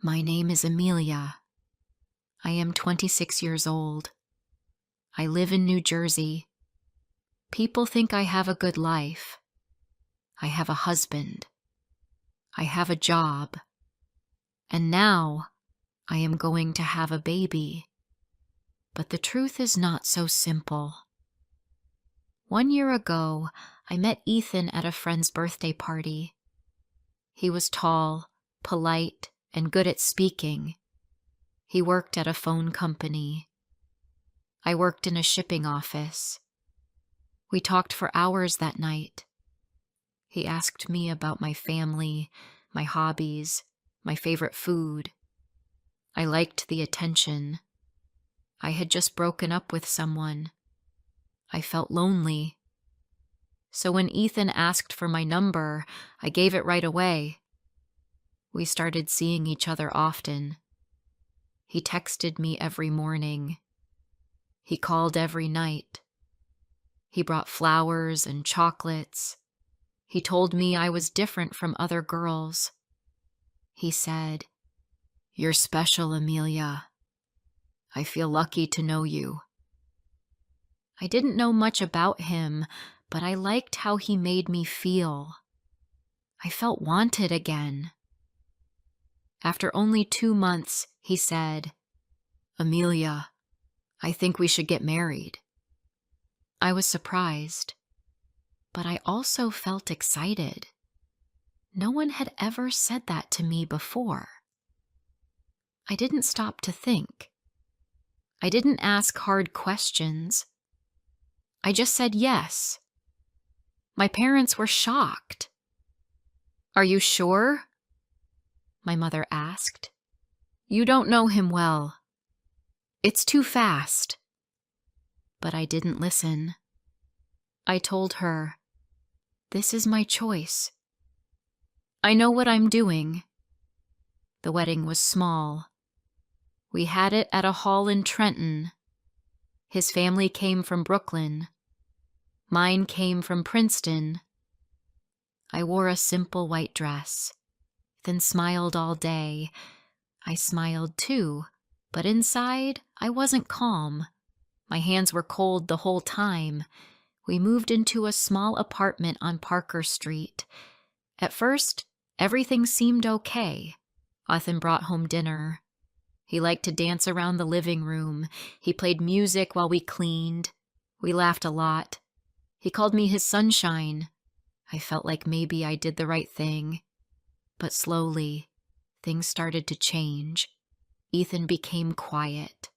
My name is Amelia. I am 26 years old. I live in New Jersey. People think I have a good life. I have a husband. I have a job. And now I am going to have a baby. But the truth is not so simple. 1 year ago, I met Ethan at a friend's birthday party. He was tall, polite, and good at speaking. He worked at a phone company. I worked in a shipping office. We talked for hours that night. He asked me about my family, my hobbies, my favorite food. I liked the attention. I had just broken up with someone. I felt lonely. So when Ethan asked for my number, I gave it right away. We started seeing each other often. He texted me every morning. He called every night. He brought flowers and chocolates. He told me I was different from other girls. He said, "You're special, Amelia. I feel lucky to know you." I didn't know much about him, but I liked how he made me feel. I felt wanted again. After only 2 months, he said, "Amelia, I think we should get married." I was surprised, but I also felt excited. No one had ever said that to me before. I didn't stop to think. I didn't ask hard questions. I just said yes. My parents were shocked. "Are you sure?" my mother asked. "You don't know him well. It's too fast." But I didn't listen. I told her, "This is my choice. I know what I'm doing." The wedding was small. We had it at a hall in Trenton. His family came from Brooklyn. Mine came from Princeton. I wore a simple white dress, then smiled all day. I smiled too, but inside I wasn't calm. My hands were cold the whole time. We moved into a small apartment on Parker Street. At first, everything seemed okay. Ethan brought home dinner. He liked to dance around the living room. He played music while we cleaned. We laughed a lot. He called me his sunshine. I felt like maybe I did the right thing. But slowly, things started to change. Ethan became quiet.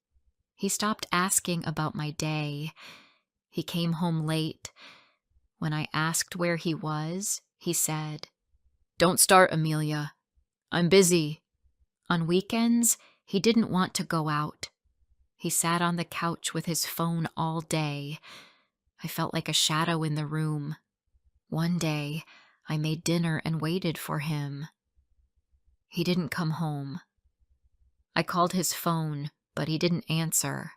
He stopped asking about my day. He came home late. When I asked where he was, he said, "Don't start, Amelia. I'm busy." On weekends, he didn't want to go out. He sat on the couch with his phone all day. I felt like a shadow in the room. One day, I made dinner and waited for him. He didn't come home. I called his phone, but he didn't answer.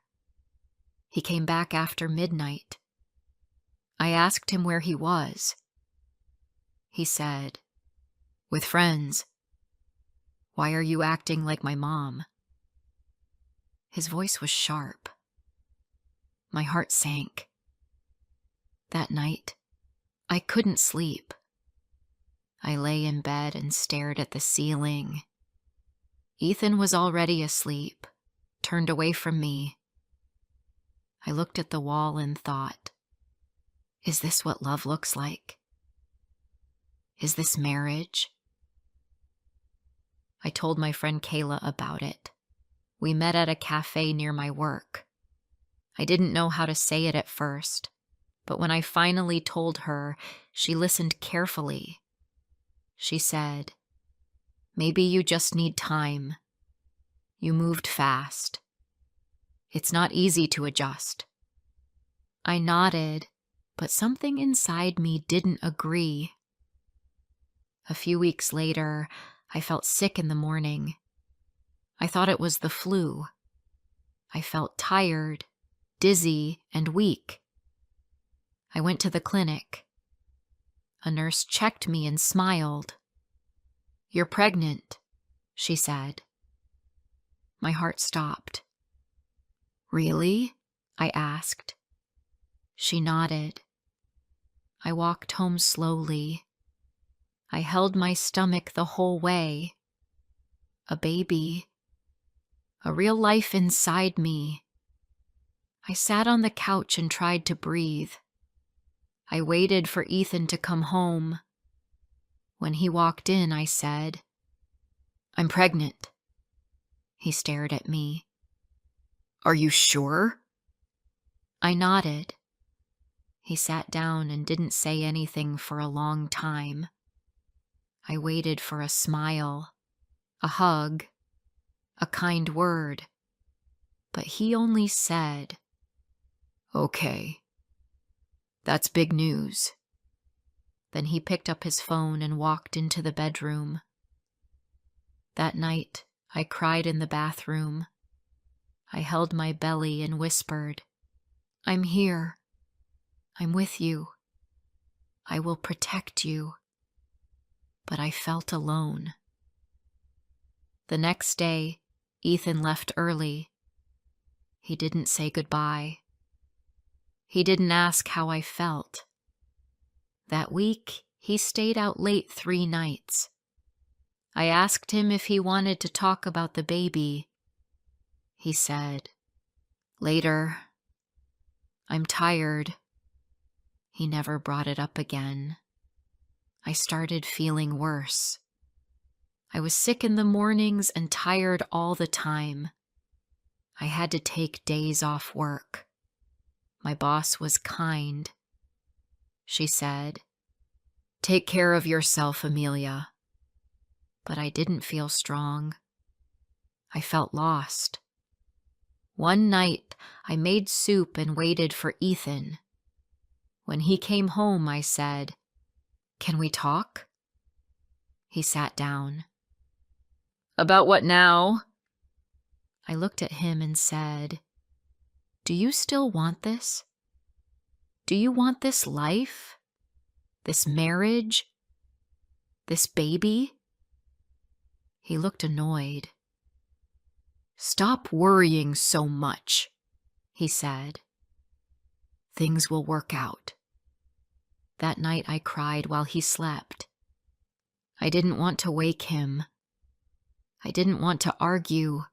He came back after midnight. I asked him where he was. He said, "With friends." "Why are you acting like my mom?" His voice was sharp. My heart sank. That night, I couldn't sleep. I lay in bed and stared at the ceiling. Ethan was already asleep, turned away from me. I looked at the wall and thought, is this what love looks like? Is this marriage? I told my friend Kayla about it. We met at a cafe near my work. I didn't know how to say it at first, but when I finally told her, she listened carefully. She said, "Maybe you just need time. You moved fast. It's not easy to adjust." I nodded, but something inside me didn't agree. A few weeks later, I felt sick in the morning. I thought it was the flu. I felt tired, dizzy, and weak. I went to the clinic. A nurse checked me and smiled. "You're pregnant," she said. My heart stopped. "Really?" I asked. She nodded. I walked home slowly. I held my stomach the whole way. A baby. A real life inside me. I sat on the couch and tried to breathe. I waited for Ethan to come home. When he walked in, I said, "I'm pregnant." He stared at me. "Are you sure?" I nodded. He sat down and didn't say anything for a long time. I waited for a smile, a hug, a kind word, but he only said, "Okay. That's big news." Then he picked up his phone and walked into the bedroom. That night, I cried in the bathroom. I held my belly and whispered, "I'm here. I'm with you. I will protect you." But I felt alone. The next day, Ethan left early. He didn't say goodbye. He didn't ask how I felt. That week, he stayed out late 3 nights. I asked him if he wanted to talk about the baby. He said, "Later. I'm tired." He never brought it up again. I started feeling worse. I was sick in the mornings and tired all the time. I had to take days off work. My boss was kind. She said, "Take care of yourself, Amelia." But I didn't feel strong. I felt lost. One night, I made soup and waited for Ethan. When he came home, I said, "Can we talk?" He sat down. "About what now?" I looked at him and said, "Do you still want this? Do you want this life? This marriage? This baby?" He looked annoyed. "Stop worrying so much," he said. "Things will work out." That night I cried while he slept. I didn't want to wake him. I didn't want to argue,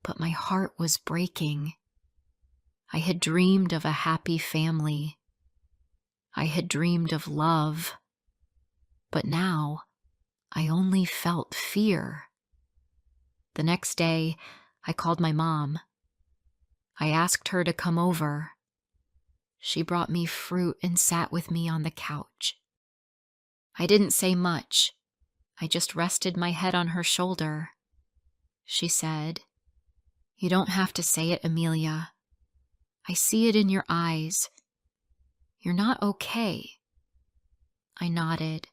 but my heart was breaking. I had dreamed of a happy family. I had dreamed of love. But now, I only felt fear. The next day, I called my mom. I asked her to come over. She brought me fruit and sat with me on the couch. I didn't say much. I just rested my head on her shoulder. She said, "You don't have to say it, Amelia. I see it in your eyes. You're not okay." I nodded.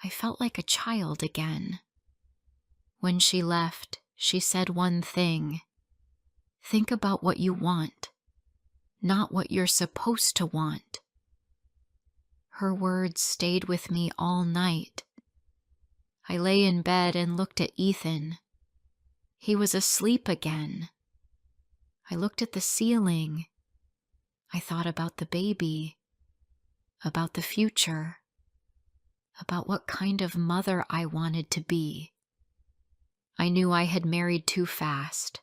I felt like a child again. When she left, she said one thing. "Think about what you want, not what you're supposed to want." Her words stayed with me all night. I lay in bed and looked at Ethan. He was asleep again. I looked at the ceiling. I thought about the baby, about the future, about what kind of mother I wanted to be. I knew I had married too fast.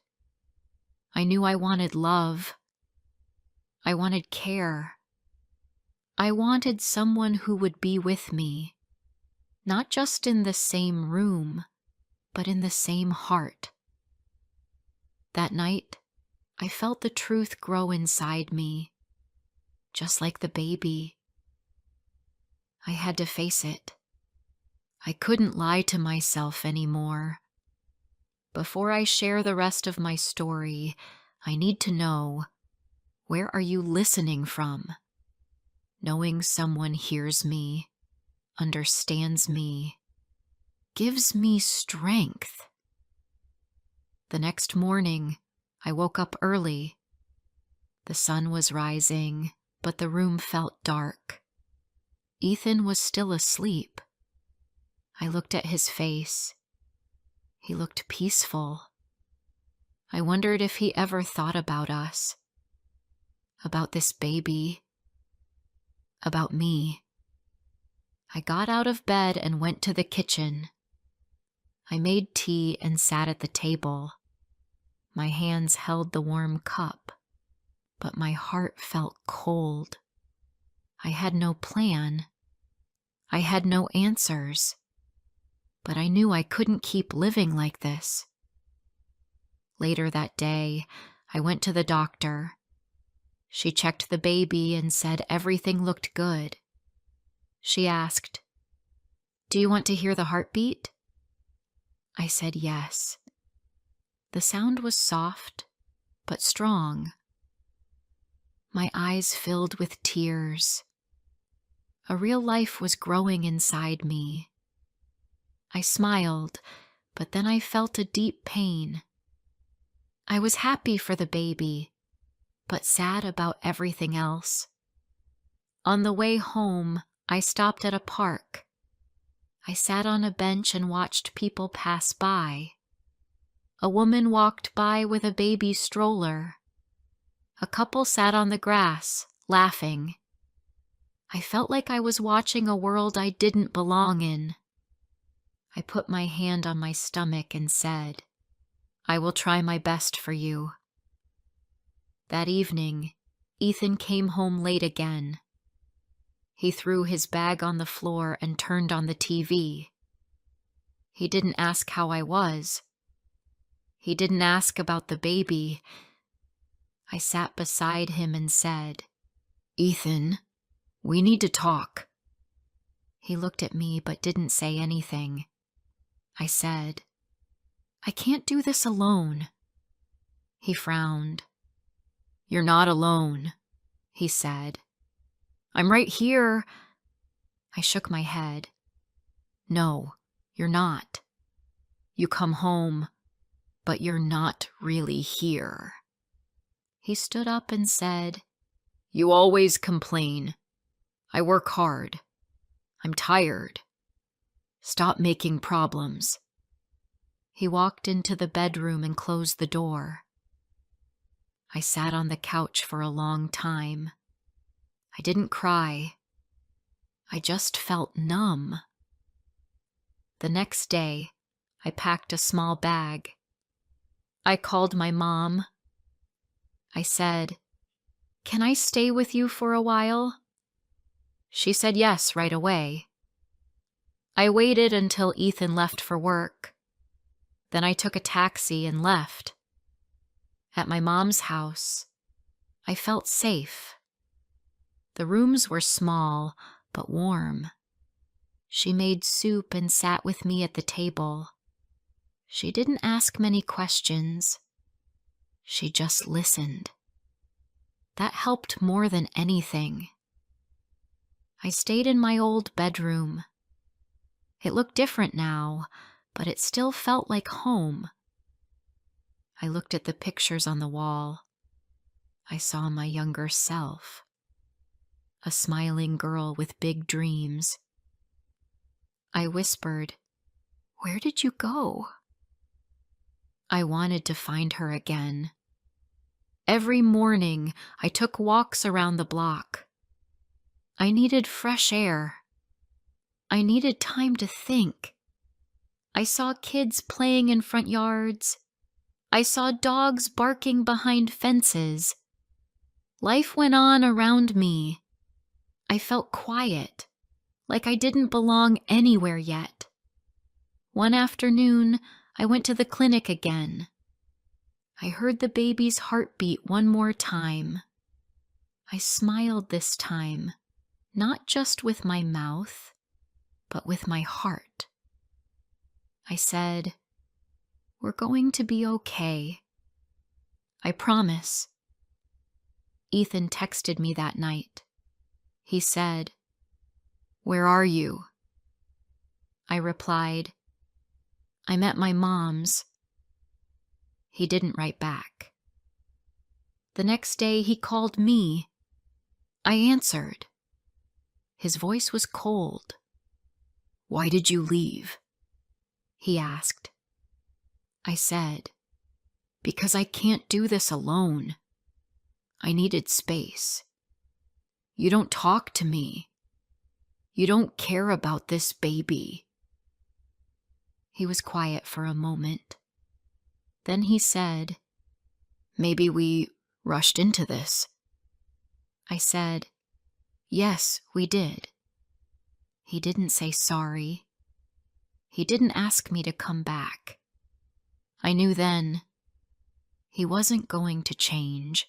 I knew I wanted love. I wanted care. I wanted someone who would be with me, not just in the same room, but in the same heart. That night, I felt the truth grow inside me, just like the baby. I had to face it. I couldn't lie to myself anymore. Before I share the rest of my story, I need to know, where are you listening from? Knowing someone hears me, understands me, gives me strength. The next morning, I woke up early. The sun was rising, but the room felt dark. Ethan was still asleep. I looked at his face. He looked peaceful, I wondered if he ever thought about us, about this baby, about me. I got out of bed and went to the kitchen. I made tea and sat at the table. My hands held the warm cup, but my heart felt cold. I had no plan. I had no answers. But I knew I couldn't keep living like this. Later that day, I went to the doctor. She checked the baby and said everything looked good. She asked, "Do you want to hear the heartbeat?" I said yes. The sound was soft, but strong. My eyes filled with tears. A real life was growing inside me. I smiled, but then I felt a deep pain. I was happy for the baby, but sad about everything else. On the way home, I stopped at a park. I sat on a bench and watched people pass by. A woman walked by with a baby stroller. A couple sat on the grass, laughing. I felt like I was watching a world I didn't belong in. I put my hand on my stomach and said, "I will try my best for you." That evening, Ethan came home late again. He threw his bag on the floor and turned on the TV. He didn't ask how I was. He didn't ask about the baby. I sat beside him and said, "Ethan, we need to talk." He looked at me but didn't say anything. I said, "I can't do this alone." He frowned. "You're not alone," he said. "I'm right here." I shook my head. "No, you're not. You come home, but you're not really here." He stood up and said, "You always complain. I work hard. I'm tired. Stop making problems." He walked into the bedroom and closed the door. I sat on the couch for a long time. I didn't cry. I just felt numb. The next day, I packed a small bag. I called my mom. I said, "Can I stay with you for a while?" She said yes right away. I waited until Ethan left for work. Then I took a taxi and left. At my mom's house, I felt safe. The rooms were small, but warm. She made soup and sat with me at the table. She didn't ask many questions. She just listened. That helped more than anything. I stayed in my old bedroom. It looked different now, but it still felt like home. I looked at the pictures on the wall. I saw my younger self, a smiling girl with big dreams. I whispered, "Where did you go?" I wanted to find her again. Every morning, I took walks around the block. I needed fresh air. I needed time to think. I saw kids playing in front yards. I saw dogs barking behind fences. Life went on around me. I felt quiet, like I didn't belong anywhere yet. One afternoon, I went to the clinic again. I heard the baby's heartbeat one more time. I smiled this time, not just with my mouth, but with my heart. I said, "We're going to be okay. I promise." Ethan texted me that night. He said, "Where are you?" I replied, "I'm at my mom's." He didn't write back. The next day he called me. I answered. His voice was cold. "Why did you leave?" he asked. I said, because I can't do this alone. I needed space. You don't talk to me. You don't care about this baby." He was quiet for a moment. Then he said, "Maybe we rushed into this." I said, "Yes, we did." He didn't say sorry. He didn't ask me to come back. I knew then he wasn't going to change.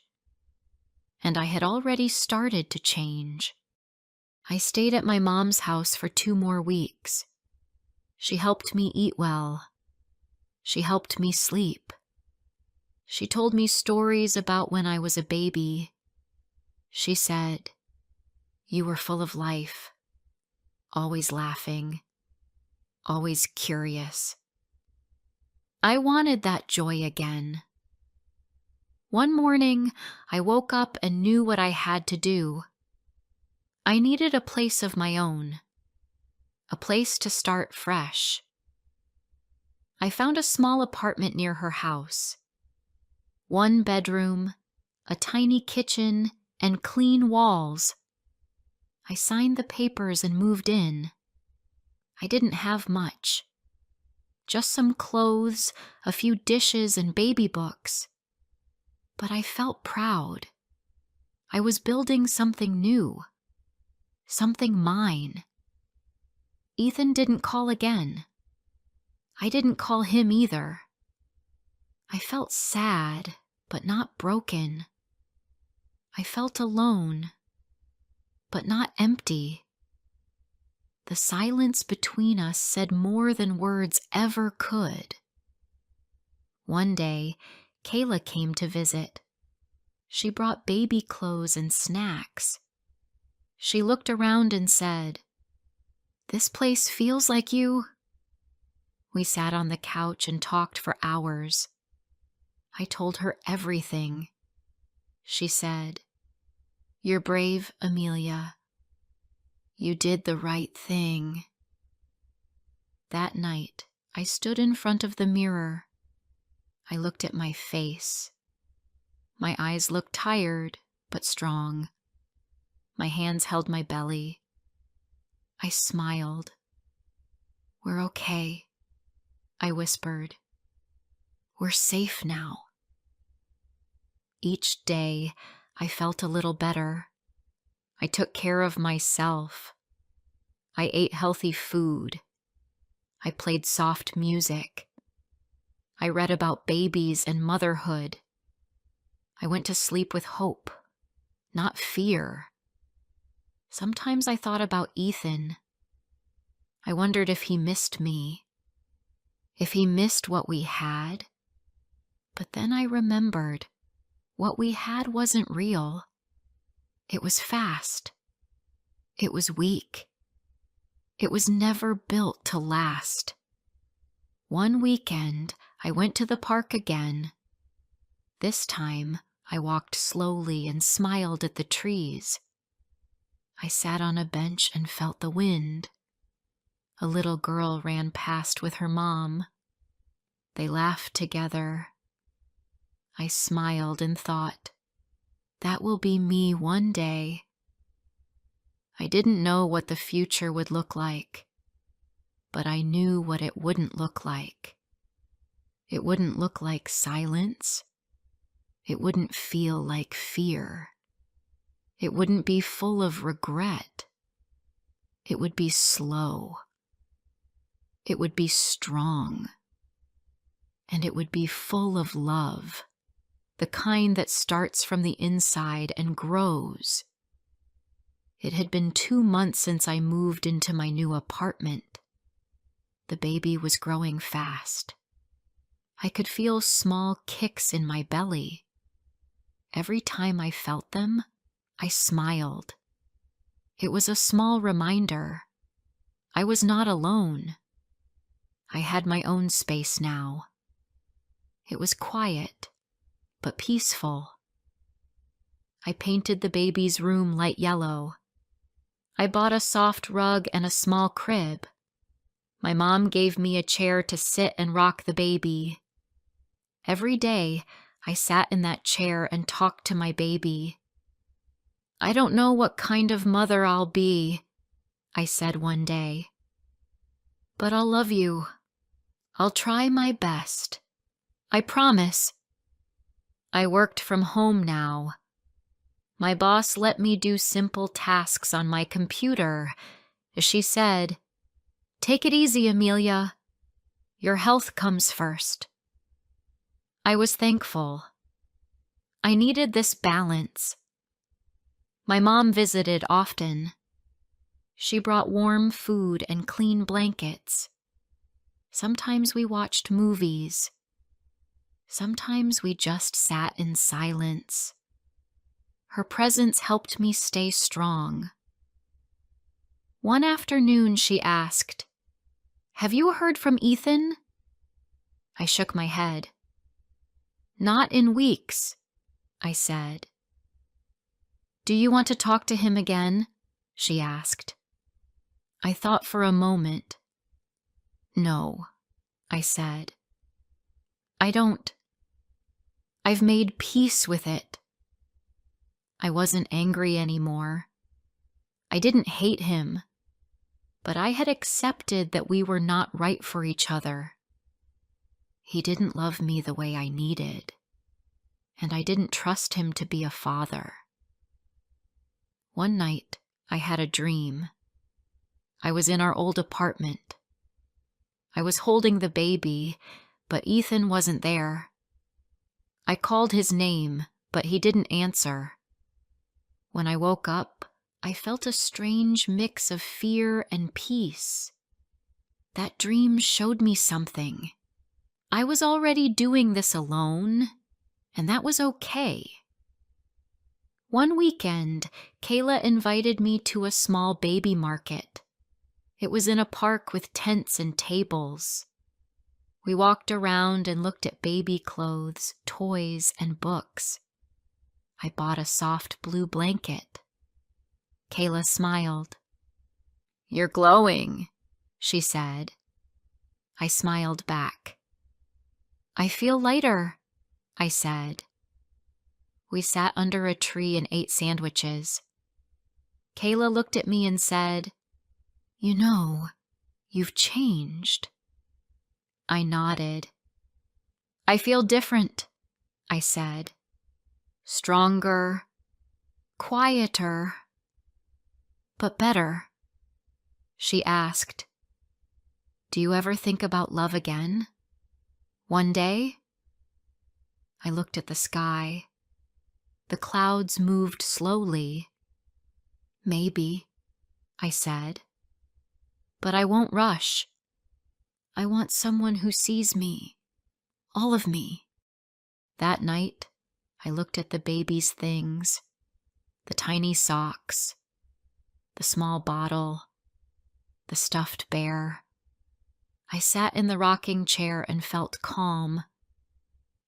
And I had already started to change. I stayed at my mom's house for 2 more weeks. She helped me eat well. She helped me sleep. She told me stories about when I was a baby. She said, "You were full of life, always laughing, always curious." I wanted that joy again. One morning, I woke up and knew what I had to do. I needed a place of my own, a place to start fresh. I found a small apartment near her house. 1 bedroom, a tiny kitchen, and clean walls. I signed the papers and moved in. I didn't have much. Just some clothes, a few dishes, and baby books. But I felt proud. I was building something new. Something mine. Ethan didn't call again. I didn't call him either. I felt sad, but not broken. I felt alone, but not empty. The silence between us said more than words ever could. One day, Kayla came to visit. She brought baby clothes and snacks. She looked around and said, "This place feels like you." We sat on the couch and talked for hours. I told her everything. She said, "You're brave, Amelia. You did the right thing." That night, I stood in front of the mirror. I looked at my face. My eyes looked tired, but strong. My hands held my belly. I smiled. "We're okay," I whispered. "We're safe now." Each day, I felt a little better. I took care of myself. I ate healthy food. I played soft music. I read about babies and motherhood. I went to sleep with hope, not fear. Sometimes I thought about Ethan. I wondered if he missed me, if he missed what we had. But then I remembered what we had wasn't real. It was fast. It was weak. It was never built to last. One weekend, I went to the park again. This time, I walked slowly and smiled at the trees. I sat on a bench and felt the wind. A little girl ran past with her mom. They laughed together. I smiled and thought, that will be me one day. I didn't know what the future would look like, but I knew what it wouldn't look like. It wouldn't look like silence. It wouldn't feel like fear. It wouldn't be full of regret. It would be slow. It would be strong. And it would be full of love, the kind that starts from the inside and grows. It had been 2 months since I moved into my new apartment. The baby was growing fast. I could feel small kicks in my belly. Every time I felt them, I smiled. It was a small reminder. I was not alone. I had my own space now. It was quiet, but peaceful. I painted the baby's room light yellow. I bought a soft rug and a small crib. My mom gave me a chair to sit and rock the baby. Every day, I sat in that chair and talked to my baby. "I don't know what kind of mother I'll be," I said one day. "But I'll love you. I'll try my best. I promise." I worked from home now. My boss let me do simple tasks on my computer. She said, "Take it easy, Amelia. Your health comes first." I was thankful. I needed this balance. My mom visited often. She brought warm food and clean blankets. Sometimes we watched movies. Sometimes we just sat in silence. Her presence helped me stay strong. One afternoon she asked, "Have you heard from Ethan?" I shook my head. "Not in weeks," I said. "Do you want to talk to him again?" she asked. I thought for a moment. "No," I said. "I don't. I've made peace with it." I wasn't angry anymore. I didn't hate him, but I had accepted that we were not right for each other. He didn't love me the way I needed, and I didn't trust him to be a father. One night, I had a dream. I was in our old apartment. I was holding the baby, but Ethan wasn't there. I called his name, but he didn't answer. When I woke up, I felt a strange mix of fear and peace. That dream showed me something. I was already doing this alone, and that was okay. One weekend, Kayla invited me to a small baby market. It was in a park with tents and tables. We walked around and looked at baby clothes, toys, and books. I bought a soft blue blanket. Kayla smiled. "You're glowing," she said. I smiled back. "I feel lighter," I said. We sat under a tree and ate sandwiches. Kayla looked at me and said, "You know, you've changed." I nodded. "I feel different," I said. "Stronger, quieter, but better." She asked, "Do you ever think about love again? One day?" I looked at the sky. The clouds moved slowly. "Maybe," I said. "But I won't rush. I want someone who sees me, all of me." That night, I looked at the baby's things, the tiny socks, the small bottle, the stuffed bear. I sat in the rocking chair and felt calm.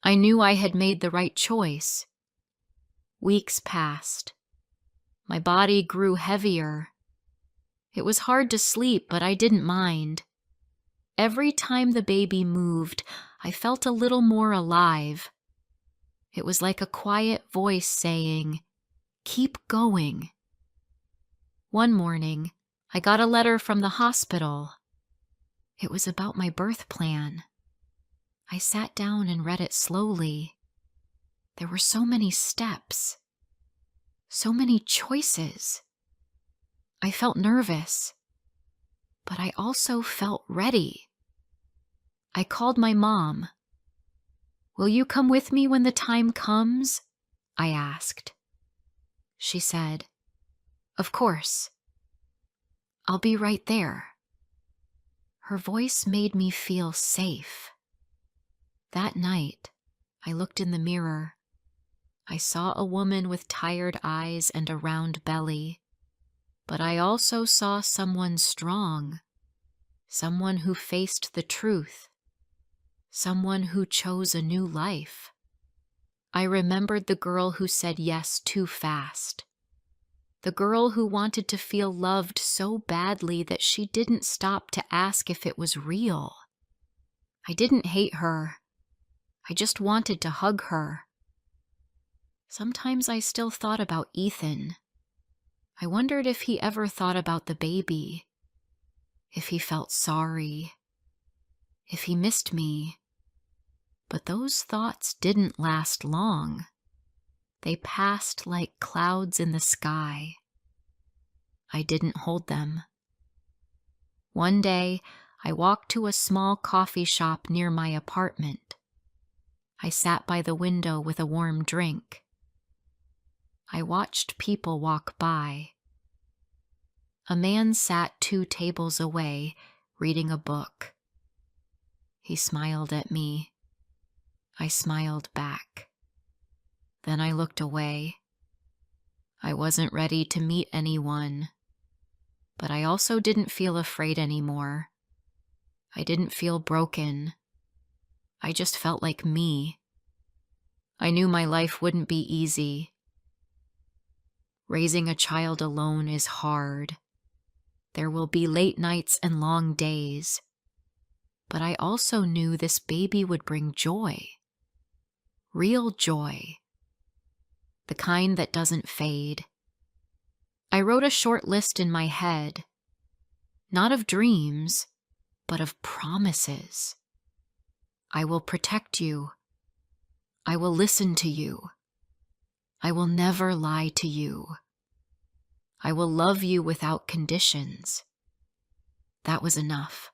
I knew I had made the right choice. Weeks passed. My body grew heavier. It was hard to sleep, but I didn't mind. Every time the baby moved, I felt a little more alive. It was like a quiet voice saying, "Keep going." One morning, I got a letter from the hospital. It was about my birth plan. I sat down and read it slowly. There were so many steps, so many choices. I felt nervous, but I also felt ready. I called my mom. "Will you come with me when the time comes?" I asked. She said, "Of course. I'll be right there." Her voice made me feel safe. That night, I looked in the mirror. I saw a woman with tired eyes and a round belly, but I also saw someone strong, someone who faced the truth, someone who chose a new life. I remembered the girl who said yes too fast, the girl who wanted to feel loved so badly that she didn't stop to ask if it was real. I didn't hate her. I just wanted to hug her. Sometimes I still thought about Ethan. I wondered if he ever thought about the baby, if he felt sorry, if he missed me. But those thoughts didn't last long. They passed like clouds in the sky. I didn't hold them. One day, I walked to a small coffee shop near my apartment. I sat by the window with a warm drink. I watched people walk by. A man sat 2 tables away, reading a book. He smiled at me. I smiled back. Then I looked away. I wasn't ready to meet anyone, but I also didn't feel afraid anymore. I didn't feel broken. I just felt like me. I knew my life wouldn't be easy. Raising a child alone is hard. There will be late nights and long days. But I also knew this baby would bring joy. Real joy. The kind that doesn't fade. I wrote a short list in my head, not of dreams, but of promises. I will protect you. I will listen to you. I will never lie to you. I will love you without conditions. That was enough.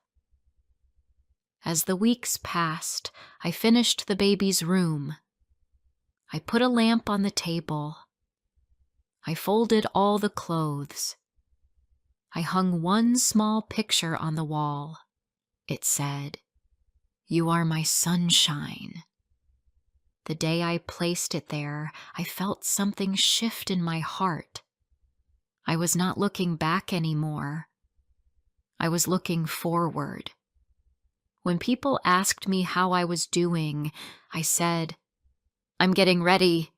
As the weeks passed, I finished the baby's room. I put a lamp on the table. I folded all the clothes. I hung one small picture on the wall. It said, "You are my sunshine." The day I placed it there, I felt something shift in my heart. I was not looking back anymore. I was looking forward. When people asked me how I was doing, I said, "I'm getting ready."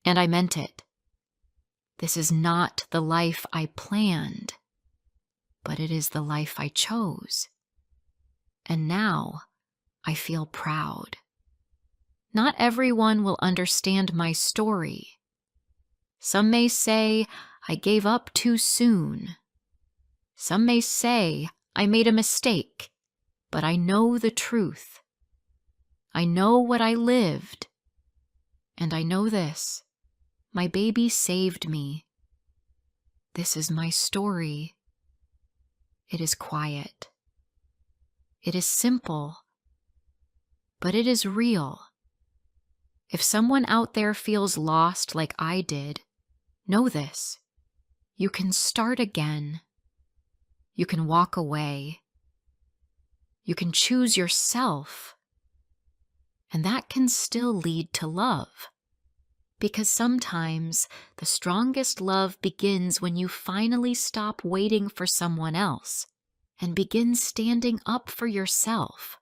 And I meant it. This is not the life I planned, but it is the life I chose. And now I feel proud. Not everyone will understand my story. Some may say I gave up too soon. Some may say I made a mistake, but I know the truth. I know what I lived. And I know this. My baby saved me. This is my story. It is quiet. It is simple. But it is real. If someone out there feels lost like I did, know this. You can start again. You can walk away. You can choose yourself. And that can still lead to love. Because sometimes the strongest love begins when you finally stop waiting for someone else and begin standing up for yourself.